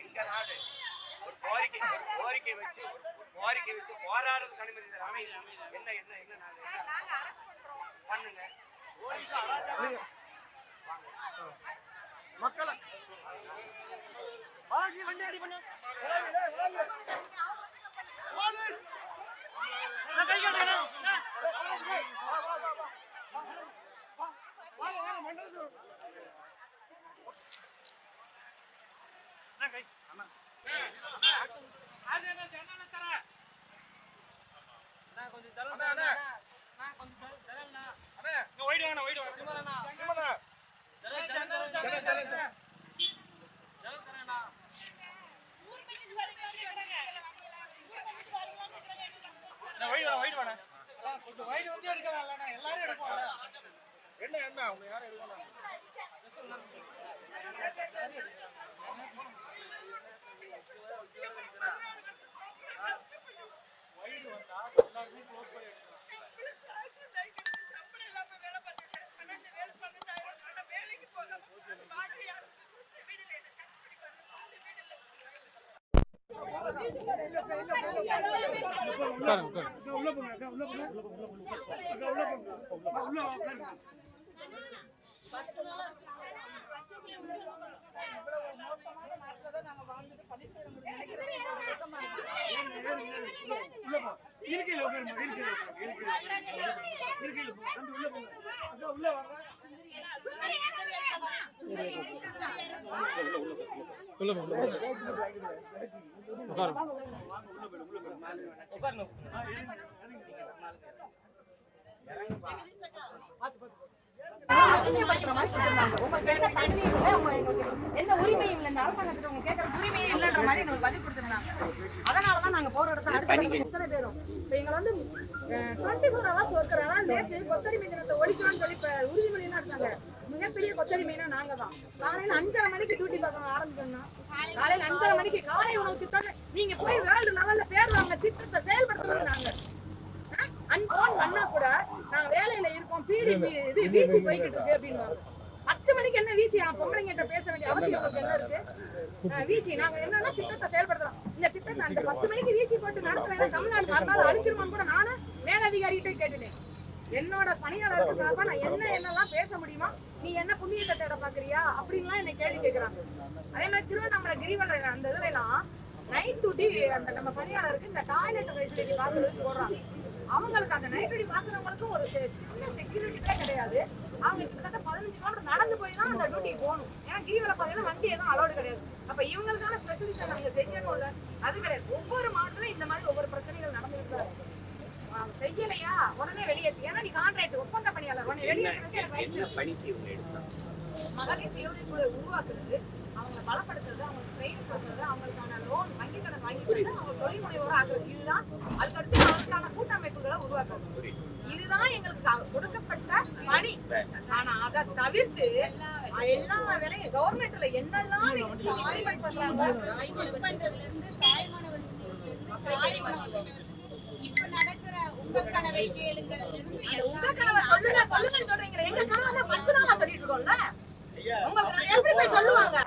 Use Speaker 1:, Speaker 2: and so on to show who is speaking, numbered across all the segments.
Speaker 1: எங்க நாடு ஒரு கோரிக்கை வச்சு போராடுறதுக்கு அனுமதி தர என்ன என்ன என்ன பண்ணுங்க மக்களை வண்டி அடி பண்ணு என்ன என்ன அவங்க யாரும் எடுக்கணும்
Speaker 2: எந்த உரிமையும் இல்லை, இந்த அரசாங்கத்துல உங்க கேட்கற உரிமையே இல்லைன்ற மாதிரி எங்களுக்கு பதில் கொடுத்துருந்தாங்க. அதனாலதான் நாங்க போராட்டத்தை எத்தனை பேரும் இப்ப எங்களை வந்து 24 hours ஒர்க்கர். அதாவது நேற்று கொத்தடிமை தினத்தை ஒழிக்கலாம்னு சொல்லி இப்ப உறுதிமொழியெல்லாம் எடுத்தாங்க. மிகப்பெரிய கொத்தடிமைனா நாங்க தான். காலையில 5:30 மணிக்கு டியூட்டி பார்க்க ஆரம்பிச்சோம்னா காலையில 5:30 மணிக்கு காலை உணவு திட்டம் நீங்க போய் வேர்ல்டு லெவல்ல பேர் வாங்க திட்டத்தை செயல்படுத்துறது நாங்க. அன்போன் பண்ணா கூட நாங்க வேலையில இருக்கோம், பீடி இது வீசி போய்கிட்டு இருக்கு அப்படின்னு 10 மணிக்கு என்ன வீசி பொம்பளைங்கிட்ட பேச வேண்டிய அவசியம் என்ன இருக்கு? வீசி நாங்க என்னன்னா திட்டத்தை செயல்படுத்துறோம். இந்த திட்டத்தை அந்த 10 மணிக்கு வீசி போட்டு நடத்துறேன்னா தமிழ்நாடு மறுநாள் அழிஞ்சிருமான்னு கூட நானும் மேலதிகாரிகிட்டே கேட்டுட்டேன். என்னோட பணியாளருக்கு சார்பா நான் என்னெல்லாம் பேச முடியுமா, நீ என்ன புண்ணியத்தை தேட பாக்குறியா அப்படின்லாம் என்னை கேள்வி கேட்கிறாங்க. அதே மாதிரி திருவண்ணாமலை கிரிவலம் அந்த இதுல எல்லாம் நைட் டியூட்டி அந்த நம்ம பணியாளருக்கு இந்த டாய்லெட் ஃபெசிலிட்டி பாக்குறதுக்கு போடுறாங்க. அவங்களுக்கு அந்த நைட் டியூட்டி பாக்குறவங்களுக்கும் ஒரு சின்ன செக்யூரிட்டியே கிடையாது. அவங்க கிட்டத்தட்ட 15 கிலோமீட்டர் நடந்து போய் தான் அந்த டியூட்டி போகணும். ஏன்னா கிரிவலம் பாத்தீங்கன்னா வண்டி எதுவும் அலோடு கிடையாது. அப்ப இவங்களுக்கான ஸ்பெசிலிஸ்ட் நாங்க செய்யணும்ல, அது கிடையாது. ஒவ்வொரு மாவட்டத்திலும் இந்த மாதிரி ஒவ்வொரு பிரச்சனைகள் நடந்துட்டு தான் இருக்கு. செய்யலையா உடனே வெளியேற்று. ஏன்னா நீ கான்ட்ராக்ட் ஒப்பந்த பணியாளர் உடனே வெளியேற்றுறதுக்கு மகளிர் சுய உதவி குழு உருவாக்குறது, அவங்க பலப்படுத்துறது, அவங்களுக்கு ட்ரெயின் கொடுக்குறது, அவங்களுக்கான லோன் வங்கி கடன் வாங்கி கொடுத்து அவங்க தொழில் முனைவோர் ஆகுறது. இதுதான் அதுக்கடுத்து அவங்களுக்கான கூட்டமைப்புகளை உருவாக்குறது. இதுதான் எங்களுக்கு கொடுக்கப்பட்ட பணி. ஆனா அதை தவிர்த்து எல்லா வேலையும் கவர்மெண்ட்ல என்னெல்லாம்
Speaker 3: இப்ப நடக்கிற உங்க கனவை கேளுங்கள்.
Speaker 2: உங்க கனவை சொல்லுங்க சொல்லுங்கன்னு சொல்றீங்களே, எங்க கனவை தான் 10 நாளா சொல்லிட்டு இருக்கோம்ல. உங்களுக்கு எப்படி போய் சொல்லுவாங்க?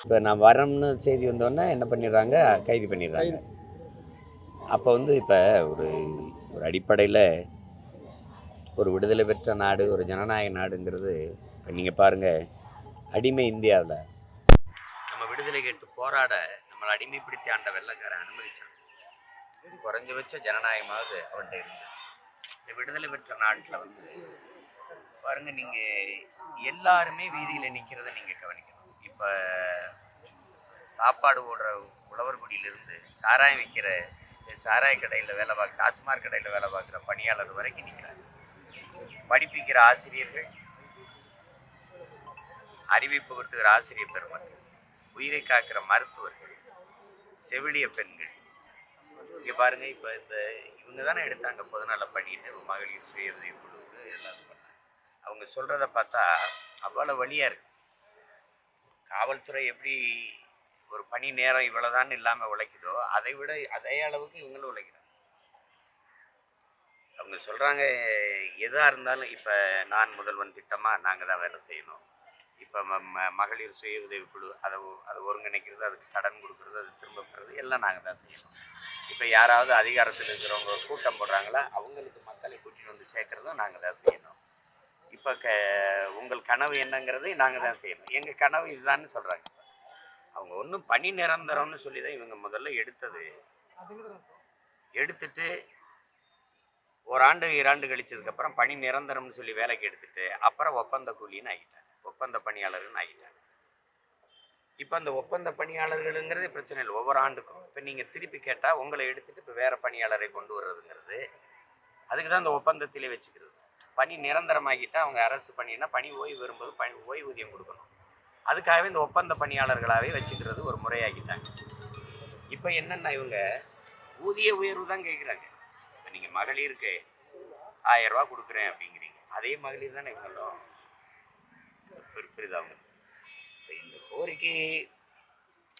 Speaker 4: இப்போ நான் வரம்னு செய்தி வந்தோடனே என்ன பண்ணிடுறாங்க, கைது பண்ணிடுறாங்க. அப்போ வந்து இப்போ ஒரு அடிப்படையில் ஒரு விடுதலை பெற்ற நாடு, ஒரு ஜனநாயக நாடுங்கிறது இப்போ நீங்கள் பாருங்கள், அடிமை இந்தியாவில் நம்ம விடுதலை கேட்டு போராட நம்மளை அடிமைப்படுத்தி ஆண்ட வெள்ளைக்காரன் அனுமதிச்சான். குறைஞ்சபட்ச ஜனநாயகமாவது அவன்கிட்ட இருந்தது. இந்த விடுதலை பெற்ற நாட்டில் வந்து பாருங்கள், நீங்கள் எல்லாருமே வீதியில் நிற்கிறத நீங்கள் கவனிக்கணும். இப்போ சாப்பாடு ஓடுற உழவர்குடியிலிருந்து சாராயம் விற்கிற சாராய கடையில் வேலை பார்க்குற, டாஸ்மாக் கடையில் வேலை பார்க்குற பணியாளர் வரைக்கும் நிற்கிறாங்க. படிப்பிக்கிற ஆசிரியர்கள், அறிவை புகட்டுகிற ஆசிரியர் பெருமக்கள், உயிரை காக்கிற மருத்துவர்கள், செவிலிய பெண்கள். இங்கே பாருங்கள், இப்போ இவங்க தானே எடுத்தாங்க பொதுநல பண்ணிட்டு மகளிர் சுய உதவி குழுவுக்கு எல்லாரும் பண்ணாங்க. அவங்க சொல்கிறத பார்த்தா அவ்வளோ வழியாக இருக்கு. காவல்துறை எப்படி ஒரு பணி நேரம் இவ்வளோதான் இல்லாமல் உழைக்குதோ அதை விட அதே அளவுக்கு இவங்களும் உழைக்கிறாங்க. அவங்க சொல்கிறாங்க எதாக இருந்தாலும் இப்போ நான் முதல்வன் திட்டமாக நாங்கள் தான் வேலை செய்யணும். இப்போ மகளிர் சுய உதவிக்குழு அதை ஒருங்கிணைக்கிறது, அதுக்கு கடன் கொடுக்குறது, அது திரும்ப பெறுறது எல்லாம் நாங்கள் தான் செய்யணும். இப்போ யாராவது அதிகாரத்தில் இருக்கிறவங்க ஒரு கூட்டம் போடுறாங்களா, அவங்களுக்கு மக்களை கூட்டிகிட்டு வந்து சேர்க்குறதும் நாங்கள் தான் செய்யணும். இப்போ உங்கள் கனவு என்னங்கிறது நாங்கள் தான் செய்யணும். எங்கள் கனவு இதுதான்னு சொல்கிறாங்க. அவங்க ஒன்றும் பணி நிரந்தரம்னு சொல்லி தான் இவங்க முதல்ல எடுத்துட்டு ஒரு ஆண்டு 2 ஆண்டு கழிச்சதுக்கப்புறம் பணி நிரந்தரம்னு சொல்லி வேலைக்கு எடுத்துட்டு அப்புறம் ஒப்பந்த கூலின்னு ஆகிட்டாங்க, ஒப்பந்த பணியாளர்கள்னு ஆகிட்டாங்க. இப்போ அந்த ஒப்பந்த பணியாளர்களுங்கிறது பிரச்சனை இல்லை, ஒவ்வொரு ஆண்டுக்கும். இப்போ நீங்கள் திருப்பி கேட்டால் உங்களை எடுத்துகிட்டு இப்போ வேறு பணியாளரை கொண்டு வர்றதுங்கிறது அதுக்கு தான் அந்த ஒப்பந்தத்திலே வச்சுக்கிறது. பணி நிரந்தரமாகிட்டால் அவங்க அரசு பணின்னா பணி ஓய்வு வரும்போது ஓய்வூதியம் கொடுக்கணும். அதுக்காகவே இந்த ஒப்பந்த பணியாளர்களாகவே வச்சுக்கிறது ஒரு முறையாகிட்டாங்க. இப்போ என்னென்னா இவங்க ஊதிய உயர்வு தான் கேட்குறாங்க. இப்போ நீங்கள் மகளிருக்கு 1000 ரூபா கொடுக்குறேன் அப்படிங்கிறீங்க, அதே மகளிர் தானே இவங்களும் புரியுது. இந்த கோரிக்கை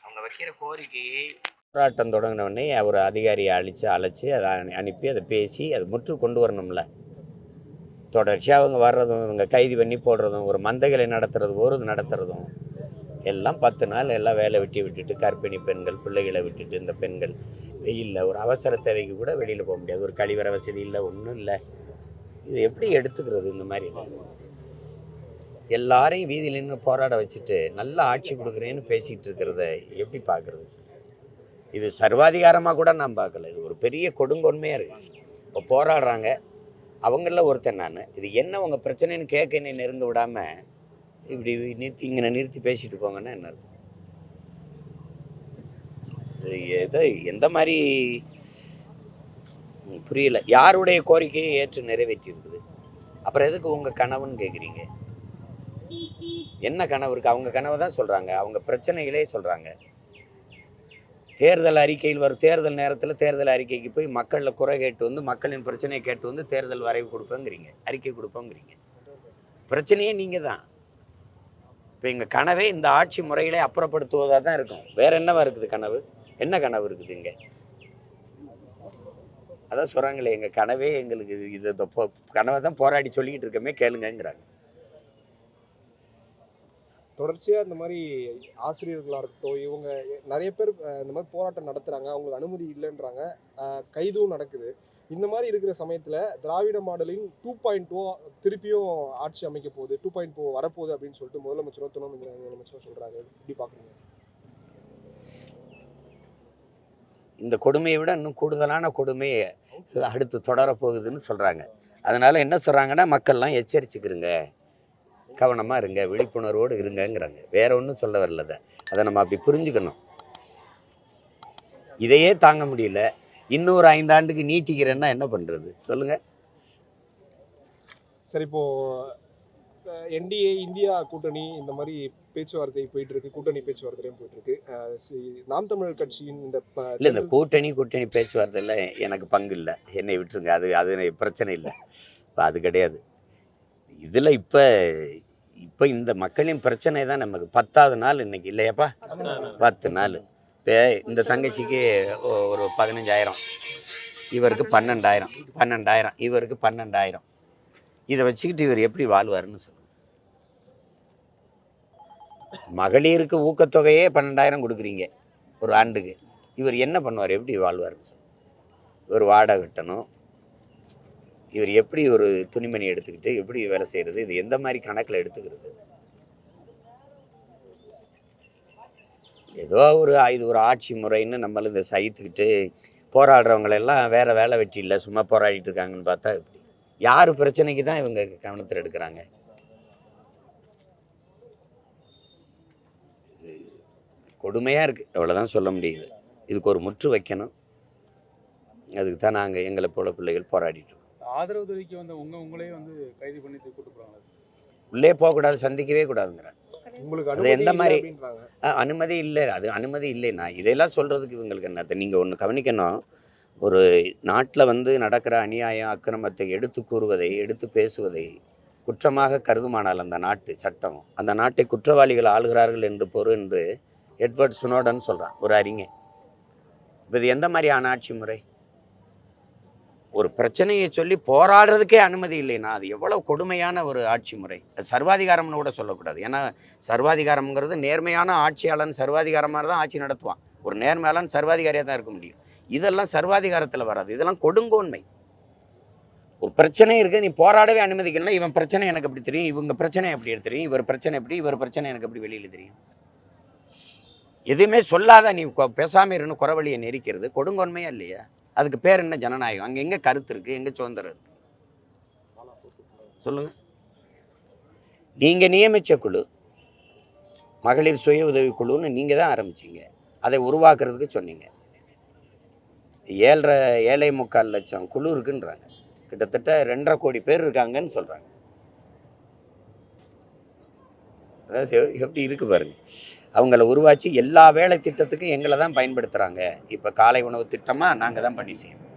Speaker 4: அவங்க வைக்கிற கோரிக்கையை போராட்டம் தொடங்கினோடனே ஒரு அதிகாரியை அழைச்சி அதை அனுப்பி அதை பேசி அதை முற்று கொண்டு வரணும்ல. தொடர்ச்சியாக அவங்க வர்றதும் இவங்க கைது பண்ணி போடுறதும் ஒரு மந்தைகளை நடத்துறதும் எல்லாம் 10 நாள் எல்லாம் வேலை விட்டுட்டு கர்ப்பிணி பெண்கள் பிள்ளைகளை விட்டுட்டு இந்த பெண்கள் வெயிலில் ஒரு அவசர தேவைக்கு கூட வெளியில் போக முடியாது, ஒரு கழிவறை வசதி இல்லை, ஒன்றும் இல்லை. இது எப்படி எடுத்துக்கிறது? இந்த மாதிரி எல்லாரையும் வீதியில் நின்று போராட வச்சுட்டு நல்ல ஆட்சி கொடுக்குறேன்னு பேசிகிட்டு இருக்கிறத எப்படி பார்க்குறது? இது சர்வாதிகாரமாக கூட நான் பார்க்கல, இது ஒரு பெரிய கொடுங்கொன்மையாக இருக்குது. இப்போ போராடுறாங்க, அவங்களில் ஒருத்தன் நான். இது என்ன உங்கள் பிரச்சனைன்னு கேட்க என்னை நெருங்க விடாமல் இப்படி நிறுத்தி பேசிட்டு போங்கன்னா என்ன இருக்கும்? இது எந்த மாதிரி புரியல. யாருடைய கோரிக்கையை ஏற்று நிறைவேற்றி இருக்குது? அப்புறம் எதுக்கு உங்கள் கனவுன்னு கேட்குறீங்க? என்ன கனவு இருக்குது? அவங்க கனவை தான் சொல்கிறாங்க, அவங்க பிரச்சனைகளே சொல்கிறாங்க. தேர்தல் அறிக்கையில் தேர்தல் நேரத்தில் தேர்தல் அறிக்கைக்கு போய் மக்களில் குறை கேட்டு வந்து மக்களின் பிரச்சனையை கேட்டு வந்து தேர்தல் வரைவு கொடுப்போங்கிறீங்க, அறிக்கை கொடுப்போங்கிறீங்க. பிரச்சனையே நீங்கள் தான். இப்போ எங்கள் கனவே இந்த ஆட்சி முறைகளை அப்புறப்படுத்துவதாக தான் இருக்கும். வேறு என்னவா இருக்குது கனவு? என்ன கனவு இருக்குது இங்கே? அதான் சொல்கிறாங்களே, எங்கள் கனவே எங்களுக்கு இது கனவை தான் போராடி சொல்லிக்கிட்டு இருக்கமே கேளுங்கிறாங்க.
Speaker 5: தொடர்ச்சியாக இந்த மாதிரி ஆசிரியர்களாக இருக்கட்டும், இவங்க நிறைய பேர் இந்த மாதிரி போராட்டம் நடத்துகிறாங்க, அவங்களுக்கு அனுமதி இல்லைன்றாங்க, கைதும் நடக்குது. இந்த மாதிரி இருக்கிற சமயத்தில் திராவிட மாடலின் 2.0 திருப்பியும் ஆட்சி அமைக்க போகுது, 2.0 வரப்போகுது அப்படின்னு சொல்லிட்டு முதலமைச்சரும் துணை முதலமைச்சரும் சொல்கிறாங்க. எப்படி பார்க்குறீங்க?
Speaker 4: இந்த கொடுமையை விட இன்னும் கூடுதலான கொடுமையை அடுத்து தொடரப்போகுதுன்னு சொல்கிறாங்க. அதனால் என்ன சொல்கிறாங்கன்னா, மக்கள்லாம் எச்சரிச்சுக்கிறங்க, கவனமாக இருங்க, விழிப்புணர்வோடு இருங்கங்கிறாங்க. வேற ஒன்றும் சொல்ல வரல. அதை நம்ம அப்படி புரிஞ்சுக்கணும். இதையே தாங்க முடியல, இன்னொரு 5 ஆண்டுக்கு நீட்டிக்கிறேன்னா என்ன பண்ணுறது சொல்லுங்கள்?
Speaker 5: சரி, இப்போது என்டிஏ இந்தியா கூட்டணி இந்த மாதிரி பேச்சுவார்த்தை போயிட்டு இருக்கு, கூட்டணி பேச்சுவார்த்தையும் போயிட்டு இருக்கு. நாம் தமிழர் கட்சியின்
Speaker 4: இந்த கூட்டணி பேச்சுவார்த்தையில் எனக்கு பங்கு இல்லை, என்னை விட்டுருங்க. அது பிரச்சனை இல்லை, இப்போ அது கிடையாது. இதில் இப்போ இந்த மக்களின் பிரச்சனை தான் நமக்கு 10வது நாள் இன்னைக்கு இல்லையாப்பா? 10 நாள். இப்போ இந்த தங்கச்சிக்கு ஒரு 15,000, இவருக்கு 12,000, இவருக்கு 12,000. இதை வச்சுக்கிட்டு இவர் எப்படி வாழ்வார்னு சொல்லுங்க. மகளிருக்கு ஊக்கத்தொகையே 12,000 கொடுக்குறீங்க ஒரு ஆண்டுக்கு, இவர் என்ன பண்ணுவார்? எப்படி வாழ்வார்னு சொல்லுங்க. ஒரு வாடகை கட்டணும், இவர் எப்படி ஒரு துணிமணி எடுத்துக்கிட்டு எப்படி வேலை செய்கிறது? இது எந்த மாதிரி கணக்கில் எடுத்துக்கிறது? ஏதோ இது ஒரு ஆட்சி முறைன்னு நம்மளும் இதை சகித்துக்கிட்டு போராடுறவங்களெல்லாம் வேறு வேலை வெட்டி இல்லை, சும்மா போராடிட்டு இருக்காங்கன்னு பார்த்தா எப்படி? யார் பிரச்சனைக்கு தான் இவங்க கவனத்தில் எடுக்கிறாங்க? இது கொடுமையாக இருக்குது, அவ்வளோதான் சொல்ல முடியுது. இதுக்கு ஒரு முற்று வைக்கணும். அதுக்கு தான் நாங்கள் எங்களை போல பிள்ளைகள் போராடிட்டு இருக்கோம்.
Speaker 6: ஆதரவு தெரிவிக்க வந்த உங்களே கைது பண்ணி கூட்டு போகிறாங்க.
Speaker 4: உள்ளே போகக்கூடாது, சந்திக்கவே கூடாதுங்கிறாங்க.
Speaker 5: உங்களுக்கு
Speaker 4: அது எந்த மாதிரி அனுமதி இல்லை? அது அனுமதி இல்லைன்னா இதெல்லாம் சொல்கிறதுக்கு இவங்களுக்கு என்னத்தை? நீங்கள் ஒன்று கவனிக்கணும், ஒரு நாட்டில் நடக்கிற அநியாயம் அக்கிரமத்தை எடுத்து கூறுவதை எடுத்து பேசுவதை குற்றமாக கருதுமானால் அந்த நாட்டு சட்டம், அந்த நாட்டை குற்றவாளிகள் ஆளுகிறார்கள் என்று பொருள் என்று எட்வர்ட் ஸ்னோடன் சொல்கிறான், ஒரு அறிஞர். இப்போ இது எந்த மாதிரியான ஆட்சி முறை? ஒரு பிரச்சனையை சொல்லி போராடுறதுக்கே அனுமதி இல்லைன்னா அது எவ்வளோ கொடுமையான ஒரு ஆட்சி முறை. அது சர்வாதிகாரம்னு கூட சொல்லக்கூடாது. ஏன்னா சர்வாதிகாரம்ங்கிறது நேர்மையான ஆட்சியாளன் சர்வாதிகாரமாக தான் ஆட்சி நடத்துவான். ஒரு நேர்மையாளன் சர்வாதிகாரியாக தான் இருக்க முடியும். இதெல்லாம் சர்வாதிகாரத்தில் வராது, இதெல்லாம் கொடுங்கோன்மை. ஒரு பிரச்சனை இருக்குது, நீ போராடவே அனுமதிக்கலன்னா இவன் பிரச்சனை எனக்கு எப்படி தெரியும், இவங்க பிரச்சனை எப்படி தெரியும், இவர் பிரச்சனை எப்படி, இவர் பிரச்சனை எனக்கு எப்படி வெளியில் தெரியும்? எதுவுமே சொல்லாத நீ பேசாமல் இருன்னு குறவழியை நெரிக்கிறது கொடுங்கோன்மையா இல்லையா? அதுக்கு பேர் என்ன ஜனநாயகம்? அங்கே எங்கே கருத்து இருக்குது, எங்கே சுதந்திரம் இருக்குது? சொல்லுங்கள். நீங்கள் நியமித்த குழு மகளிர் சுய உதவி குழுன்னு நீங்கள் தான் ஆரம்பிச்சிங்க, அதை உருவாக்குறதுக்கு சொன்னீங்க. 7.25 லட்சம் குழு இருக்குன்றாங்க, கிட்டத்தட்ட 2.5 கோடி பேர் இருக்காங்கன்னு சொல்கிறாங்க. அதாவது எப்படி இருக்கு பாருங்க. அவங்கள உருவாச்சு எல்லா வேலை திட்டத்துக்கும் எங்களை தான் பயன்படுத்துகிறாங்க. இப்போ காலை உணவு திட்டமாக நாங்கள் தான் பண்ணி செய்யணும்,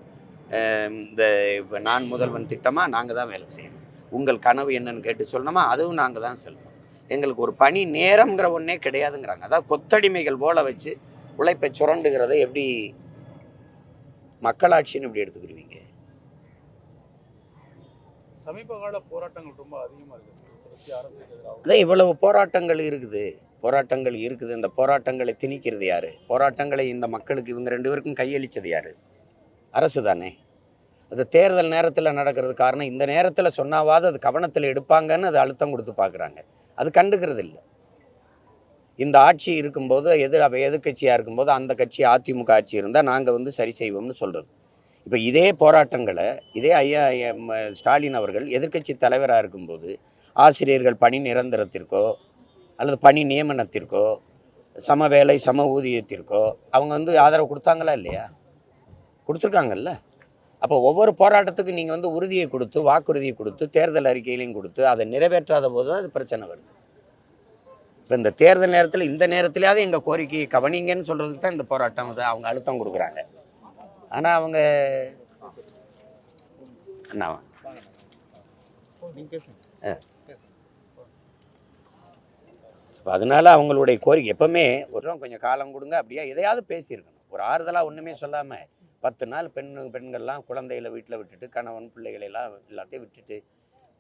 Speaker 4: இந்த இப்போ நான் முதல்வன் திட்டமாக நாங்கள் தான் வேலை செய்யணும், உங்கள் கனவு என்னன்னு கேட்டு சொல்லணுமா அதுவும் நாங்கள் தான் சொல்லணும், எங்களுக்கு ஒரு பணி நேரம்ங்கிற ஒன்றே கிடையாதுங்கிறாங்க. அதாவது கொத்தடிமைகள் போல வச்சு உழைப்பை சுரண்டுகிறத எப்படி மக்களாட்சின்னு எப்படி எடுத்துக்கிடுவீங்க?
Speaker 6: சமீப கால போராட்டங்கள் ரொம்ப அதிகமாக இருக்குது.
Speaker 4: அதான் இவ்வளவு போராட்டங்கள் இருக்குது. இந்த போராட்டங்களை திணிக்கிறது யாரு? போராட்டங்களை இந்த மக்களுக்கு இவங்க 2 பேருக்கும் கையளிச்சது யாரு? அரசு தானே. அது தேர்தல் நேரத்தில் நடக்கிறது காரணம், இந்த நேரத்தில் சொன்னாவது அது கவனத்தில் எடுப்பாங்கன்னு அது அழுத்தம் கொடுத்து பார்க்குறாங்க. அது கண்டுக்கிறது இல்லை. இந்த ஆட்சி இருக்கும்போது எதிர்கட்சியாக இருக்கும்போது அந்த கட்சி அதிமுக ஆட்சி இருந்தால் நாங்கள் சரி செய்வோம்னு சொல்கிறது. இப்போ இதே போராட்டங்களை இதே ஐயா ஸ்டாலின் அவர்கள் எதிர்க்கட்சி தலைவராக இருக்கும்போது ஆசிரியர்கள் பணி நிரந்தரத்திற்கோ அல்லது பணி நியமனத்திற்கோ சம வேலை சம ஊதியத்திற்கோ அவங்க ஆதரவு கொடுத்தாங்களா இல்லையா? கொடுத்துருக்காங்கல்ல. அப்போ ஒவ்வொரு போராட்டத்துக்கும் நீங்கள் உறுதியை கொடுத்து வாக்குறுதியை கொடுத்து தேர்தல் அறிக்கையிலையும் கொடுத்து அதை நிறைவேற்றாத போது தான் அது பிரச்சனை வருது. இப்போ இந்த தேர்தல் நேரத்தில் இந்த நேரத்திலேயாவது எங்கள் கோரிக்கையை கவனிங்கன்னு சொல்கிறதுக்கு தான் இந்த போராட்டம் அவங்க அழுத்தம் கொடுக்குறாங்க. ஆனால் அவங்க என்னவா அதனால அவங்களுடைய கோரிக்கை எப்பவுமே கொஞ்சம் காலம் கொடுங்க அப்படியா எதையாவது பேசியிருக்கணும். ஒரு ஆறுதலாக ஒன்றுமே சொல்லாமல் 10 நாள் பெண்கள்லாம் குழந்தைகளை வீட்டில் விட்டுட்டு கணவன் பிள்ளைகளை எல்லாத்தையும் விட்டுட்டு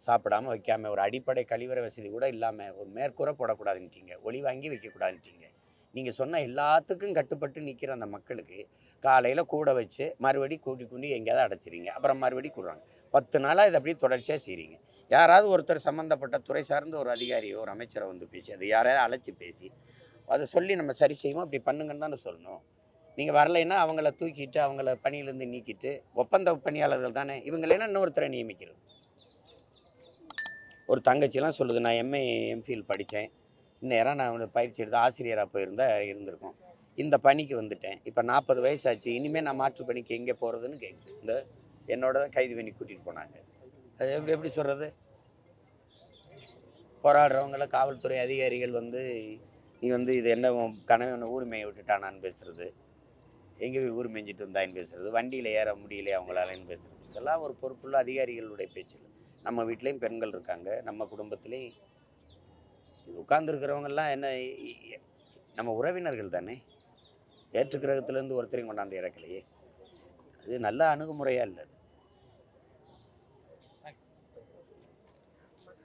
Speaker 4: சாப்பிடாமல் வைக்காமல் ஒரு அடிப்படை கழிவறை வசதி கூட இல்லாமல் ஒரு மேற்கூரை போடக்கூடாதுன்ட்டீங்க, ஒளி வாங்கி வைக்கக்கூடாதுன்ட்டீங்க. நீங்கள் சொன்ன எல்லாத்துக்கும் கட்டுப்பட்டு நிற்கிற அந்த மக்களுக்கு காலையில் கூட வச்சு மறுபடி கூட்டி எங்கேயாவது அடைச்சிறீங்க, அப்புறம் மறுபடி கூடுறாங்க. 10 நாளாக இதை அப்படியே தொடர்ச்சியாக செய்கிறீங்க. யாராவது ஒருத்தர் சம்மந்தப்பட்ட துறை சார்ந்த ஒரு அதிகாரியோ ஒரு அமைச்சரை பேசி அது யாரையாவது அழைச்சி பேசி அதை சொல்லி நம்ம சரி செய்வோம், அப்படி பண்ணுங்கன்னு தானே சொல்லணும். நீங்கள் வரலைன்னா அவங்கள தூக்கிட்டு அவங்கள பணியிலேருந்து நீக்கிட்டு ஒப்பந்த பணியாளர்கள் தானே இவங்களேன்னா இன்னொருத்தரை நியமிக்கிறது. ஒரு தங்கச்சிலாம் சொல்லுது, நான் எம்ஏ எம்ஃபில் படித்தேன், இந்நேரம் நான் பயிற்சி எடுத்து ஆசிரியராக இருந்திருக்கோம், இந்த பணிக்கு வந்துட்டேன், இப்போ 40 வயசாச்சு, இனிமேல் நான் மாற்று பணிக்கு எங்கே போகிறதுன்னு கேட்குது. என்னோட தான் கைது பண்ணி கூட்டிகிட்டு போனாங்க. அது எப்படி சொல்கிறது? போராடுறவங்கள காவல்துறை அதிகாரிகள் நீ இது என்ன கனவு ஊர்மையை விட்டுட்டானான்னு பேசுகிறது, எங்கே போய் ஊர் மேய்ஞ்சிட்டு வந்தாயின்னு பேசுகிறது, வண்டியில் ஏற முடியலையே அவங்களாலன்னு பேசுகிறது. இதெல்லாம் ஒரு பொறுப்புள்ள அதிகாரிகளுடைய பேச்சு. நம்ம வீட்லேயும் பெண்கள் இருக்காங்க, நம்ம குடும்பத்துலேயும் உட்கார்ந்துருக்கிறவங்கெல்லாம் என்ன நம்ம உறவினர்கள் தானே. ஏற்று கிரகத்துலேருந்து ஒருத்தரையும் கொண்டாந்து இறக்கலையே. அது நல்ல அணுகுமுறையாக இல்லை.